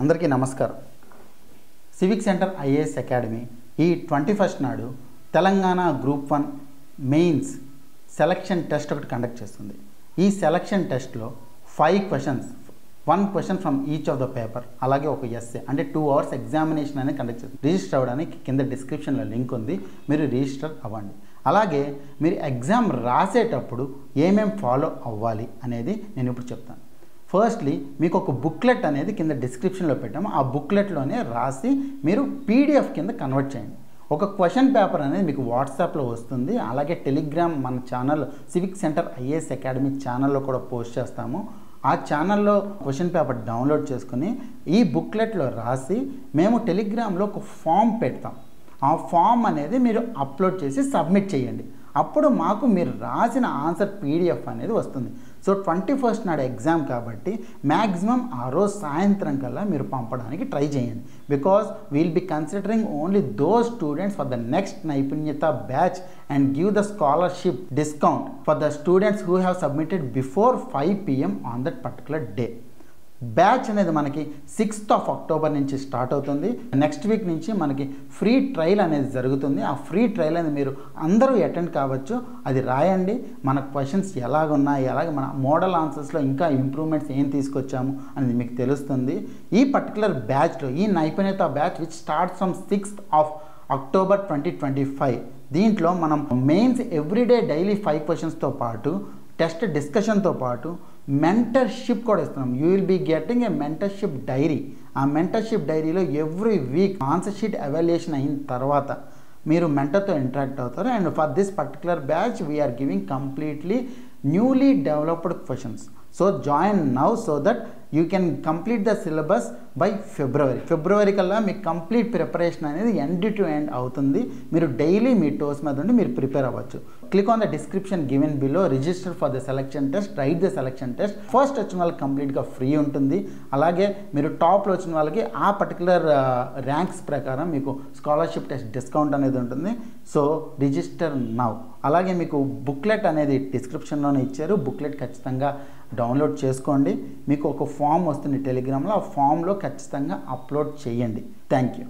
అందరికీ నమస్కారం. Civic centre IAS academy ఈ 21st నాడు Telangana group 1 mains selection test ఒకటి కండక్ట్ చేస్తుంది. ఈ సెలక్షన్ టెస్ట్లో 5 questions, 1 question from each of the paper, అలాగే ఒక ఎస్ఏ అంటే 2 hours ఎగ్జామినేషన్ అనేది కండక్ట్ చేస్తుంది. రిజిస్టర్ అవ్వడానికి కింద డిస్క్రిప్షన్లో లింక్ ఉంది, మీరు రిజిస్టర్ అవ్వండి. అలాగే మీరు ఎగ్జామ్ రాసేటప్పుడు ఏమేమి ఫాలో అవ్వాలి అనేది నేను ఇప్పుడు చెప్తాను. ఫస్ట్లీ మీకు ఒక బుక్లెట్ అనేది కింద డిస్క్రిప్షన్లో పెట్టాము. ఆ బుక్లెట్లోనే రాసి మీరు పీడిఎఫ్ కింద కన్వర్ట్ చేయండి. ఒక క్వశ్చన్ పేపర్ అనేది మీకు వాట్సాప్లో వస్తుంది. అలాగే టెలిగ్రామ్ మన channel civic centre IAS academy ఛానల్లో కూడా పోస్ట్ చేస్తాము. ఆ ఛానల్లో క్వశ్చన్ పేపర్ డౌన్లోడ్ చేసుకుని ఈ బుక్లెట్లో రాసి మేము టెలిగ్రామ్లో ఒక ఫామ్ పెడతాం. ఆ ఫామ్ అనేది మీరు అప్లోడ్ చేసి సబ్మిట్ చేయండి. అప్పుడు మాకు మీరు రాసిన ఆన్సర్ పీడిఎఫ్ అనేది వస్తుంది. సో 21st నాడు ఎగ్జామ్ కాబట్టి మ్యాక్సిమం ఆ రోజు సాయంత్రం కల్లా మీరు పంపడానికి ట్రై చేయండి. Because we'll be considering only those students for the next నైపుణ్యత batch and give the scholarship discount for the students who have submitted before 5 PM on that particular day. Batch అనేది మనకి 6th of October నుంచి start అవుతుంది. Next week నుంచి మనకి free trial అనేది జరుగుతుంది. ఆ ఫ్రీ ట్రయల్ అనేది మీరు అందరూ అటెండ్ కావచ్చు. అది రాయండి, మన క్వశ్చన్స్ ఎలాగున్నాయి, అలాగే మన మోడల్ ఆన్సర్స్లో ఇంకా ఇంప్రూవ్మెంట్స్ ఏం తీసుకొచ్చాము అనేది మీకు తెలుస్తుంది. ఈ పర్టికులర్ బ్యాచ్లో ఈ నైపుణ్యత batch which starts from 6th of October 2025 దీంట్లో మనం మెయిన్స్ ఎవ్రీడే డైలీ 5 క్వశ్చన్స్తో పాటు టెస్ట్ డిస్కషన్తో పాటు మెంటర్షిప్ కూడా ఇస్తున్నాం. You will be getting a mentorship diary. ఆ మెంటర్షిప్ డైరీలో every week answer sheet evaluation అయిన తర్వాత మీరు మెంటర్తో ఇంటరాక్ట్ అవుతారు. And for this particular batch we are giving completely newly developed questions. So join now so that you can complete the syllabus by February కల్లా మీకు complete preparation అనేది end to end అవుతుంది. మీరు డైలీ మీ టోస్ మీద ఉండి మీరు prepare అవ్వచ్చు. Click on the description given below, register for the selection test, right the selection test. First వచ్చిన వాళ్ళకి కంప్లీట్గా ఫ్రీ ఉంటుంది. అలాగే మీరు టాప్లో వచ్చిన వాళ్ళకి ఆ పర్టికులర్ ర్యాంక్స్ ప్రకారం మీకు స్కాలర్షిప్ టెస్ట్ డిస్కౌంట్ అనేది ఉంటుంది. So register now. అలాగే మీకు బుక్లెట్ అనేది డిస్క్రిప్షన్లోనే ఇచ్చారు. బుక్లెట్ ఖచ్చితంగా డౌన్లోడ్ చేసుకోండి. మీకు ఒక ఫామ్ వస్తుంది టెలిగ్రామ్లో, ఆ ఫామ్లో ఖచ్చితంగా అప్లోడ్ చేయండి. Thank you.